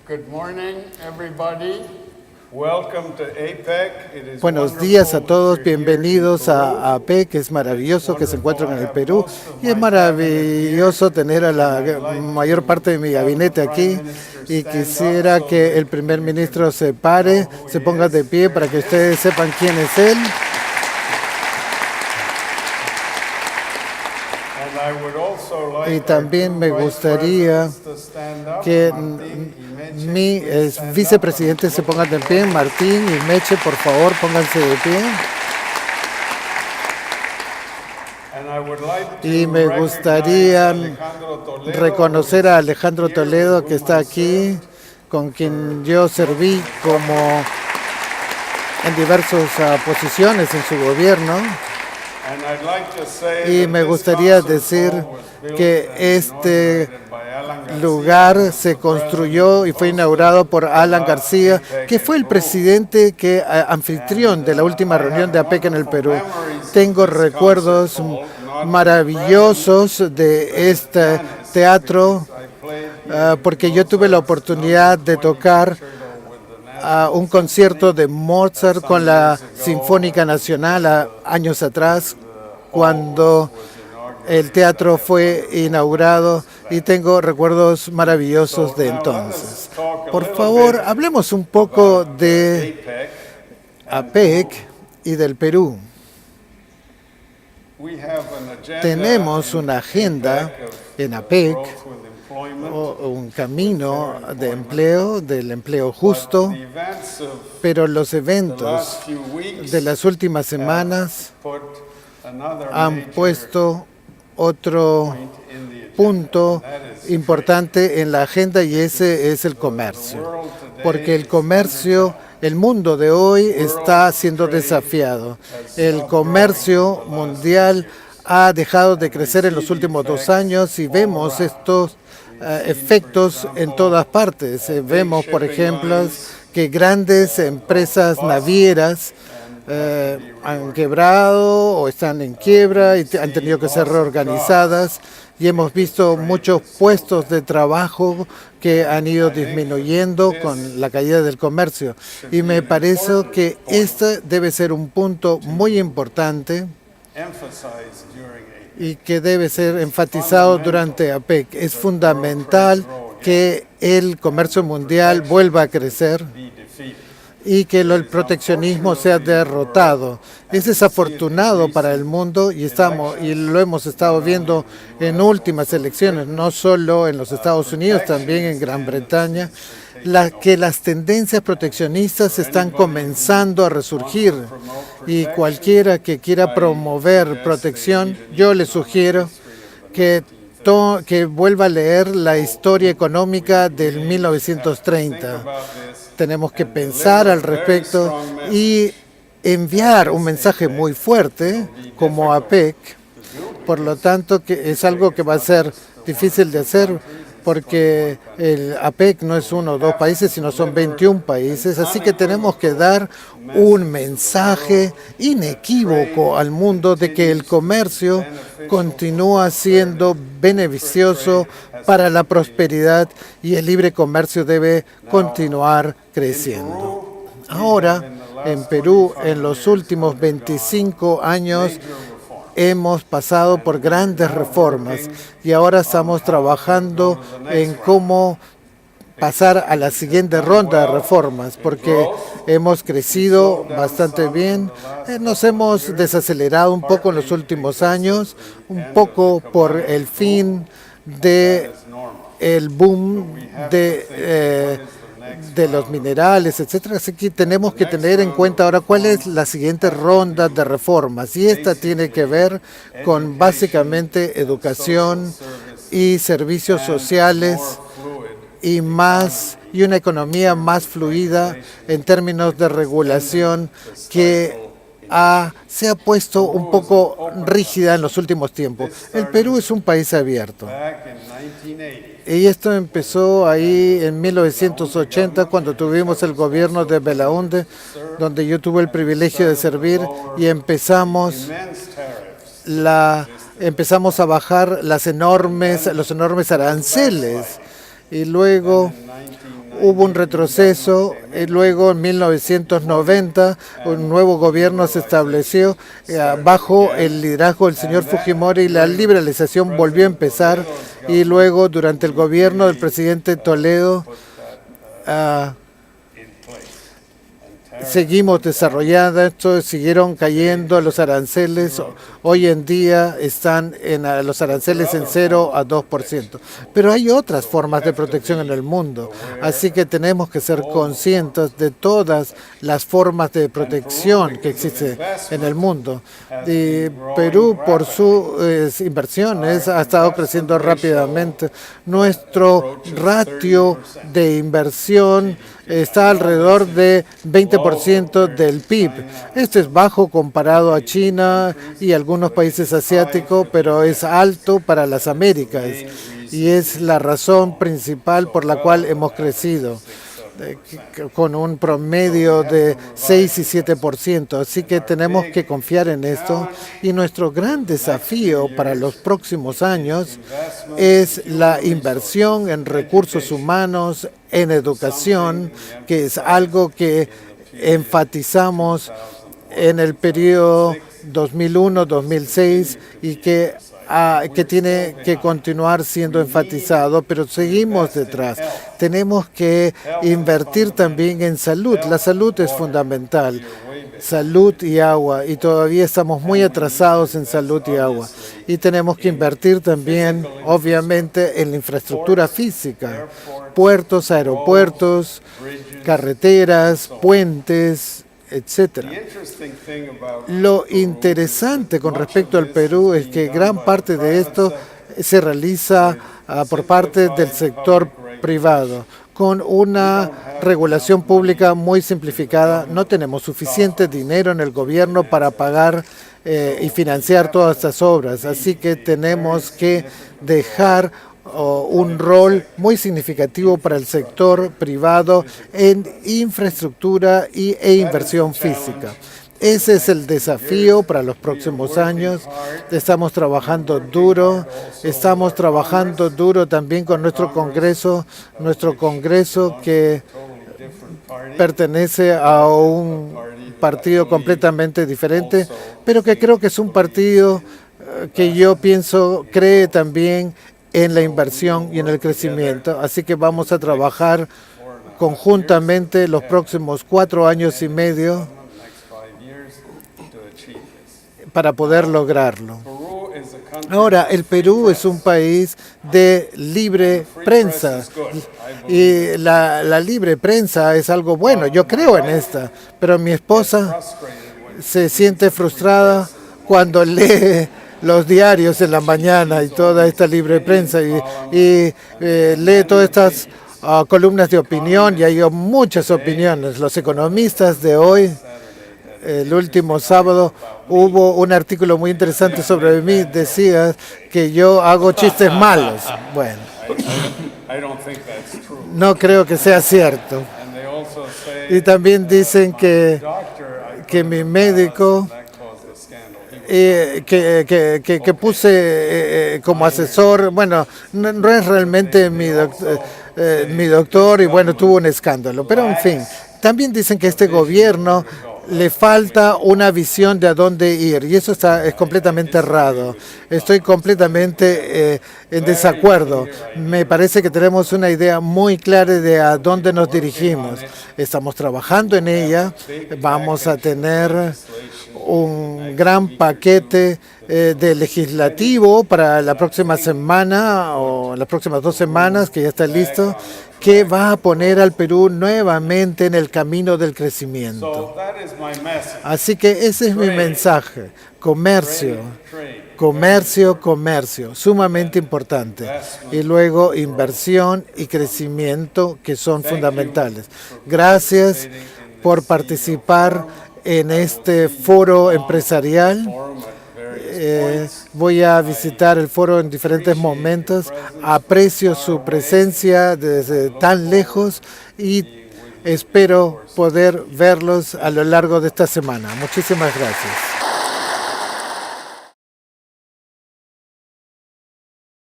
Good morning, everybody. Welcome to APEC. It is Buenos días a wonderful todos, that you're here bienvenidos in a Peru. APEC, es maravilloso que se encuentren en el Perú y es maravilloso tener a la mayor parte de mi gabinete aquí y quisiera que el primer ministro se pare, se ponga de pie para que ustedes sepan quién es él. Y también me gustaría que mi vicepresidente se ponga de pie. Martín y Meche, por favor, pónganse de pie. Y me gustaría reconocer a Alejandro Toledo, que está aquí, con quien yo serví como en diversas posiciones en su gobierno. Y me gustaría decir que este lugar se construyó y fue inaugurado por Alan García, que fue el presidente anfitrión de la última reunión de APEC en el Perú. Tengo recuerdos maravillosos de este teatro porque yo tuve la oportunidad de tocar un concierto de Mozart con la Sinfónica Nacional años atrás, cuando el teatro fue inaugurado, y tengo recuerdos maravillosos de entonces. Por favor, hablemos un poco de APEC y del Perú. Tenemos una agenda en APEC, un camino de empleo, del empleo justo, pero los eventos de las últimas semanas han puesto otro punto importante en la agenda, y ese es el comercio. Porque el comercio, el mundo de hoy está siendo desafiado. El comercio mundial ha dejado de crecer en los últimos 2 años y vemos estos efectos en todas partes. Vemos, por ejemplo, que grandes empresas navieras han quebrado o están en quiebra y han tenido que ser reorganizadas, y hemos visto muchos puestos de trabajo que han ido disminuyendo con la caída del comercio. Y me parece que este debe ser un punto muy importante y que debe ser enfatizado durante APEC. Es fundamental que el comercio mundial vuelva a crecer y que el proteccionismo sea derrotado. Es desafortunado para el mundo y lo hemos estado viendo en últimas elecciones, no solo en los Estados Unidos, también en Gran Bretaña, que las tendencias proteccionistas están comenzando a resurgir, y cualquiera que quiera promover protección, yo le sugiero que vuelva a leer la historia económica del 1930. Tenemos que pensar al respecto y enviar un mensaje muy fuerte como APEC. Por lo tanto, que es algo que va a ser difícil de hacer, porque el APEC no es 1 o 2 países, sino son 21 países. Así que tenemos que dar un mensaje inequívoco al mundo de que el comercio continúa siendo beneficioso para la prosperidad y el libre comercio debe continuar creciendo. Ahora, en Perú, en los últimos 25 años, hemos pasado por grandes reformas y ahora estamos trabajando en cómo pasar a la siguiente ronda de reformas, porque hemos crecido bastante bien, nos hemos desacelerado un poco en los últimos años, un poco por el fin del boom de los minerales, etcétera. Así que tenemos que tener en cuenta ahora cuál es la siguiente ronda de reformas, y esta tiene que ver con básicamente educación y servicios sociales y una economía más fluida en términos de regulación que se ha puesto un poco rígida en los últimos tiempos. El Perú es un país abierto. Y esto empezó ahí en 1980, cuando tuvimos el gobierno de Belaúnde, donde yo tuve el privilegio de servir, y empezamos a bajar los enormes aranceles. Y luego hubo un retroceso, luego en 1990 un nuevo gobierno se estableció bajo el liderazgo del señor Fujimori y la liberalización volvió a empezar, y luego durante el gobierno del presidente Toledo seguimos desarrollando esto, siguieron cayendo los aranceles. Hoy en día están los aranceles en 0 a 2%. Pero hay otras formas de protección en el mundo, así que tenemos que ser conscientes de todas las formas de protección que existen en el mundo. Y Perú, por sus inversiones, ha estado creciendo rápidamente. Nuestro ratio de inversión está alrededor de 20% del PIB. Este es bajo comparado a China y algunos países asiáticos, pero es alto para las Américas y es la razón principal por la cual hemos crecido con un promedio de 6 y 7%. Así que tenemos que confiar en esto, y nuestro gran desafío para los próximos años es la inversión en recursos humanos, en educación, que es algo que enfatizamos en el periodo 2001-2006 y que tiene que continuar siendo enfatizado, pero seguimos detrás. Tenemos que invertir también en salud. La salud es fundamental. Salud y agua, y todavía estamos muy atrasados en salud y agua. Y tenemos que invertir también, obviamente, en la infraestructura física, puertos, aeropuertos, carreteras, puentes, etcétera. Lo interesante con respecto al Perú es que gran parte de esto se realiza por parte del sector privado. Con una regulación pública muy simplificada, no tenemos suficiente dinero en el gobierno para pagar y financiar todas estas obras. Así que tenemos que dejar un rol muy significativo para el sector privado en infraestructura e inversión física. Ese es el desafío para los próximos años. Estamos trabajando duro también con nuestro Congreso que pertenece a un partido completamente diferente, pero que creo que es un partido que yo pienso cree también en la inversión y en el crecimiento. Así que vamos a trabajar conjuntamente los próximos 4 años y medio para poder lograrlo. Ahora, el Perú es un país de libre prensa, y la libre prensa es algo bueno. Yo creo en esta, pero mi esposa se siente frustrada cuando lee los diarios en la mañana y toda esta libre prensa y lee todas estas columnas de opinión, y hay muchas opiniones. Los economistas de hoy, el último sábado, hubo un artículo muy interesante sobre mí. Decía que yo hago chistes malos. Bueno, no creo que sea cierto. Y también dicen que mi médico, que puse como asesor, bueno, no es realmente mi doctor, y bueno, tuvo un escándalo. Pero en fin, también dicen que este gobierno le falta una visión de a dónde ir, y eso es completamente errado. Estoy completamente en desacuerdo. Me parece que tenemos una idea muy clara de a dónde nos dirigimos. Estamos trabajando en ella. Vamos a tener un gran paquete de legislativo para la próxima semana o las próximas 2 semanas, que ya está listo, que va a poner al Perú nuevamente en el camino del crecimiento. Así que ese es mi mensaje. Comercio, comercio, comercio, sumamente importante. Y luego inversión y crecimiento, que son fundamentales. Gracias por participar en este foro empresarial. Voy a visitar el foro en diferentes momentos. Aprecio su presencia desde tan lejos y espero poder verlos a lo largo de esta semana. Muchísimas gracias.